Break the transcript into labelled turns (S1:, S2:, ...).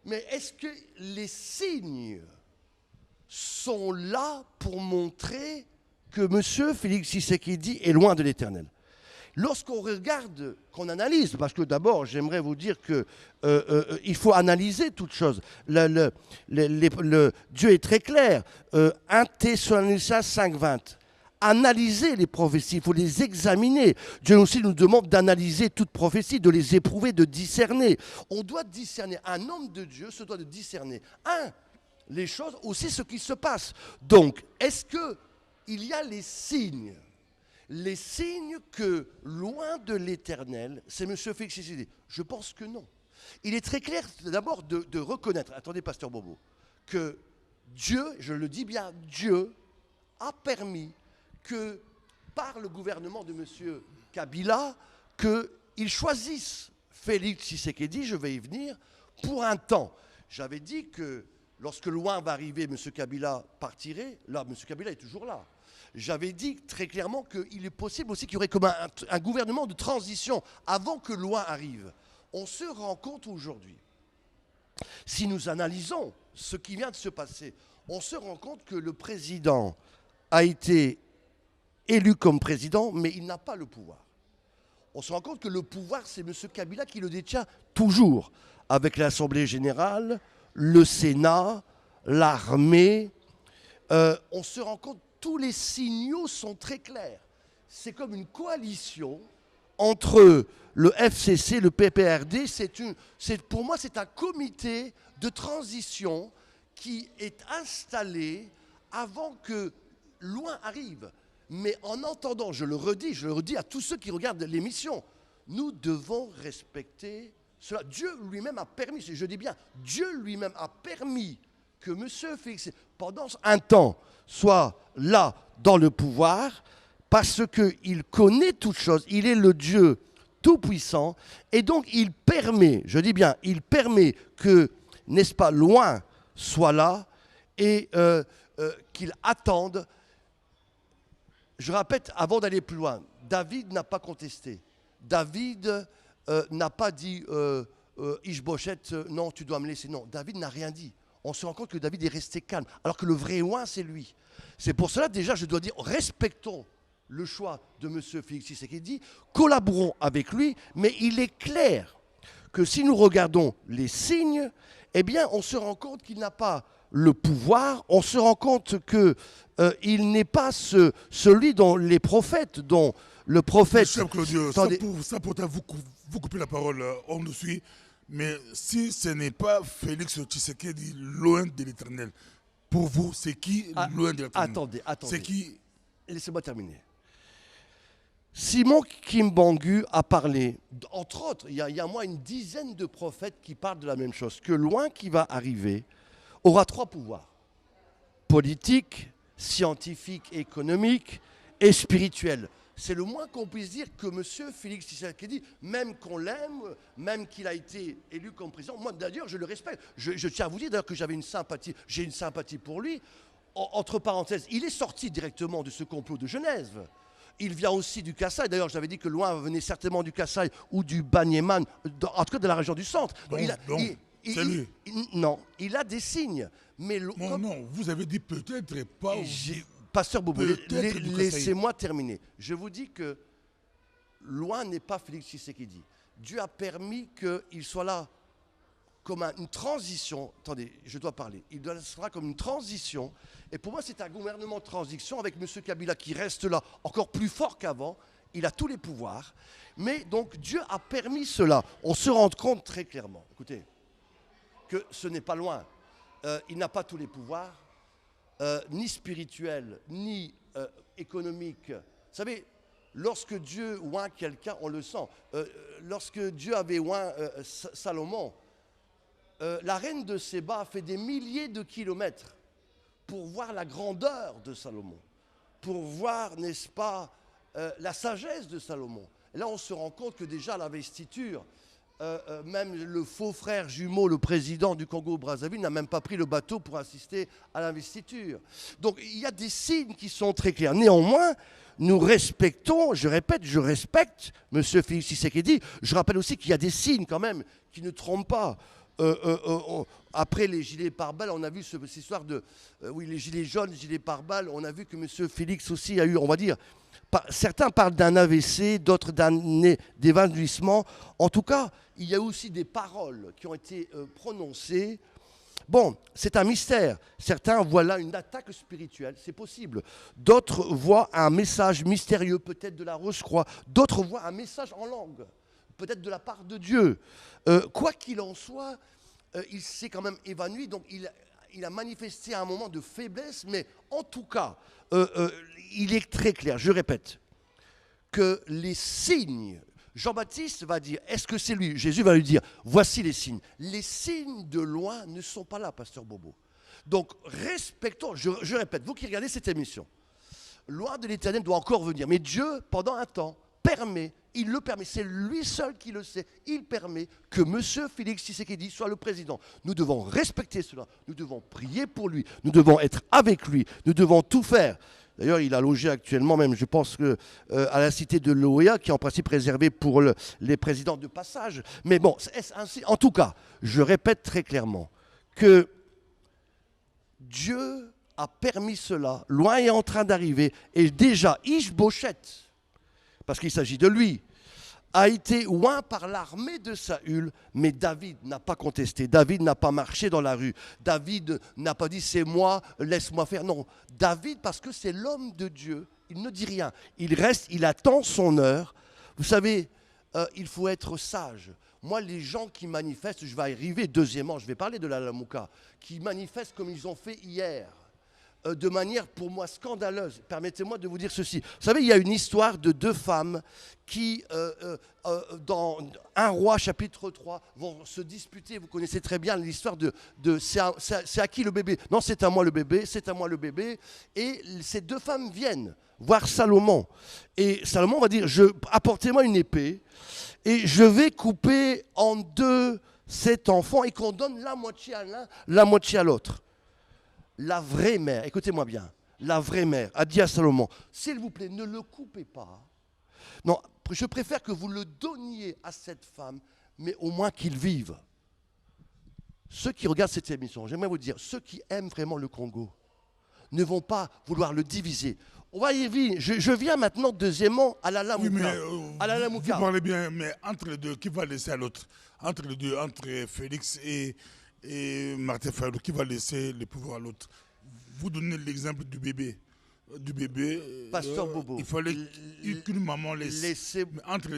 S1: Mais est-ce que les signes sont là pour montrer que M. Félix Tshisekedi est loin de l'Éternel? Lorsqu'on regarde, qu'on analyse, parce que d'abord, j'aimerais vous dire qu'il faut analyser toute chose. Dieu est très clair. 1 Thessaloniciens 5,20. Analyser les prophéties, il faut les examiner. Dieu aussi nous demande d'analyser toute prophétie, de les éprouver, de discerner. On doit discerner. Un homme de Dieu se doit de discerner. Les choses, aussi ce qui se passe. Donc, est-ce qu'il y a les signes? Les signes que, loin de l'Éternel, c'est M. Félix Tshisekedi? Je pense que non. Il est très clair d'abord de reconnaître, attendez Pasteur Bobo, que Dieu, je le dis bien, Dieu a permis que, par le gouvernement de M. Kabila, qu'il choisisse Félix Tshisekedi, je vais y venir, pour un temps. J'avais dit que lorsque loin va arriver, M. Kabila partirait, là, M. Kabila est toujours là. J'avais dit très clairement qu'il est possible aussi qu'il y aurait comme un gouvernement de transition avant que loin arrive. On se rend compte aujourd'hui, si nous analysons ce qui vient de se passer, on se rend compte que le président a été élu comme président, mais il n'a pas le pouvoir. On se rend compte que le pouvoir, c'est M. Kabila qui le détient toujours, avec l'Assemblée générale, le Sénat, l'armée. On se rend compte, tous les signaux sont très clairs. C'est comme une coalition entre le FCC, le PPRD. Pour moi, c'est un comité de transition qui est installé avant que loin arrive. Mais en entendant, je le redis à tous ceux qui regardent l'émission, nous devons respecter cela. Dieu lui-même a permis, je dis bien, Dieu lui-même a permis que M. Félix, pendant un temps, soit là dans le pouvoir, parce qu'il connaît toutes choses, il est le Dieu tout-puissant, et donc il permet, je dis bien, il permet que, n'est-ce pas, loin soit là, et qu'il attende. Je répète, avant d'aller plus loin, David n'a pas contesté. David n'a pas dit Ishbosheth, non, tu dois me laisser. Non, David n'a rien dit. On se rend compte que David est resté calme, alors que le vrai loin, c'est lui. C'est pour cela, déjà, je dois dire, respectons le choix de M. Félix Tshisekedi, collaborons avec lui, mais il est clair que si nous regardons les signes, eh bien, on se rend compte qu'il n'a pas le pouvoir, on se rend compte qu'il n'est pas celui dont les prophètes, dont le prophète...
S2: Cher Claudio, ça pour vous couper la parole, on nous suit, mais si ce n'est pas Félix Tshisekedi loin de l'Éternel, pour vous, c'est qui loin de l'Éternel?
S1: Attendez.
S2: C'est qui?
S1: Laissez-moi terminer. Simon Kimbangu a parlé, entre autres, il y a moi une dizaine de prophètes qui parlent de la même chose, que loin qui va arriver aura 3 pouvoirs: politique, scientifique, économique et spirituel. C'est le moins qu'on puisse dire que M. Félix Tshisekedi, même qu'on l'aime, même qu'il a été élu comme président, moi d'ailleurs je le respecte. Je tiens à vous dire d'ailleurs que j'ai une sympathie pour lui. Entre parenthèses, il est sorti directement de ce complot de Genève. Il vient aussi du Kasaï. D'ailleurs, j'avais dit que loin venait certainement du Kasaï ou du Banyeman, en tout cas de la région du centre.
S2: C'est lui.
S1: Non, il a des signes. Mais
S2: non, vous avez dit peut-être pas.
S1: Pasteur Bobo, laissez-moi terminer. Je vous dis que loin n'est pas Félix Tshisekedi. Dieu a permis qu'il soit là comme une transition. Attendez, je dois parler. Il sera comme une transition. Et pour moi, c'est un gouvernement de transition avec M. Kabila qui reste là encore plus fort qu'avant. Il a tous les pouvoirs. Mais donc, Dieu a permis cela. On se rend compte très clairement, écoutez, que ce n'est pas loin. Il n'a pas tous les pouvoirs, ni spirituels, ni économiques. Vous savez, lorsque Dieu oint quelqu'un, on le sent. Lorsque Dieu avait oint Salomon, la reine de Séba a fait des milliers de kilomètres pour voir la grandeur de Salomon, pour voir, n'est-ce pas, la sagesse de Salomon. Et là, on se rend compte que déjà l'investiture, même le faux frère jumeau, le président du Congo-Brazzaville, n'a même pas pris le bateau pour assister à l'investiture. Donc il y a des signes qui sont très clairs. Néanmoins, nous respectons, je répète, je respecte M. Félix Tshisekedi. Je rappelle aussi qu'il y a des signes quand même qui ne trompent pas. Après les gilets pare-balles, on a vu cette histoire de... oui, les gilets jaunes, les gilets pare-balles, on a vu que M. Félix aussi a eu, on va dire... certains parlent d'un AVC, d'autres d'un évanouissement. En tout cas, il y a aussi des paroles qui ont été prononcées. Bon, c'est un mystère. Certains voient là une attaque spirituelle, c'est possible. D'autres voient un message mystérieux, peut-être de la Rose-Croix. D'autres voient un message en langue, peut-être de la part de Dieu. Quoi qu'il en soit, il s'est quand même évanoui, donc il a manifesté un moment de faiblesse, mais en tout cas, il est très clair, je répète, que les signes, Jean-Baptiste va dire, est-ce que c'est lui? Jésus va lui dire, voici les signes. Les signes de loin ne sont pas là, pasteur Bobo. Donc respectons, je répète, vous qui regardez cette émission, loin de l'Éternel doit encore venir, mais Dieu, pendant un temps, permet, il le permet, c'est lui seul qui le sait, il permet que M. Félix Tshisekedi soit le président. Nous devons respecter cela, nous devons prier pour lui, nous devons être avec lui, nous devons tout faire. D'ailleurs, il a logé actuellement, même je pense, à la cité de l'OEA, qui est en principe réservée pour les présidents de passage. Mais bon, ainsi. En tout cas, je répète très clairement que Dieu a permis cela, loin est en train d'arriver, et déjà, Ish-Bosheth, parce qu'il s'agit de lui, a été oint par l'armée de Saül, mais David n'a pas contesté, David n'a pas marché dans la rue, David n'a pas dit c'est moi, laisse-moi faire. Non, David, parce que c'est l'homme de Dieu, il ne dit rien, il reste, il attend son heure. Vous savez, il faut être sage. Moi, les gens qui manifestent, je vais arriver, deuxièmement, je vais parler de la Lamouka, qui manifestent comme ils ont fait hier, de manière pour moi scandaleuse. Permettez-moi de vous dire ceci. Vous savez, il y a une histoire de deux femmes qui, dans 1 Roi chapitre 3, vont se disputer. Vous connaissez très bien l'histoire de c'est à qui le bébé? Non, c'est à moi le bébé, c'est à moi le bébé. Et ces deux femmes viennent voir Salomon. Et Salomon va dire, apportez-moi une épée et je vais couper en deux cet enfant et qu'on donne la moitié à l'un, la moitié à l'autre. La vraie mère, écoutez-moi bien, la vraie mère a dit à Salomon, s'il vous plaît, ne le coupez pas. Non, je préfère que vous le donniez à cette femme, mais au moins qu'il vive. Ceux qui regardent cette émission, j'aimerais vous dire, ceux qui aiment vraiment le Congo ne vont pas vouloir le diviser. On va y venir. Je viens maintenant, deuxièmement, à la Lamouka.
S2: Oui, mais,
S1: à la Lamouka.
S2: Vous parlez bien, mais entre les deux, qui va laisser à l'autre? Entre les deux, entre Félix et Martin Fayulu, qui va laisser le pouvoir à l'autre? Vous donnez l'exemple du bébé.
S1: Pasteur Bobo.
S2: Il fallait qu'une maman laisse. Entre les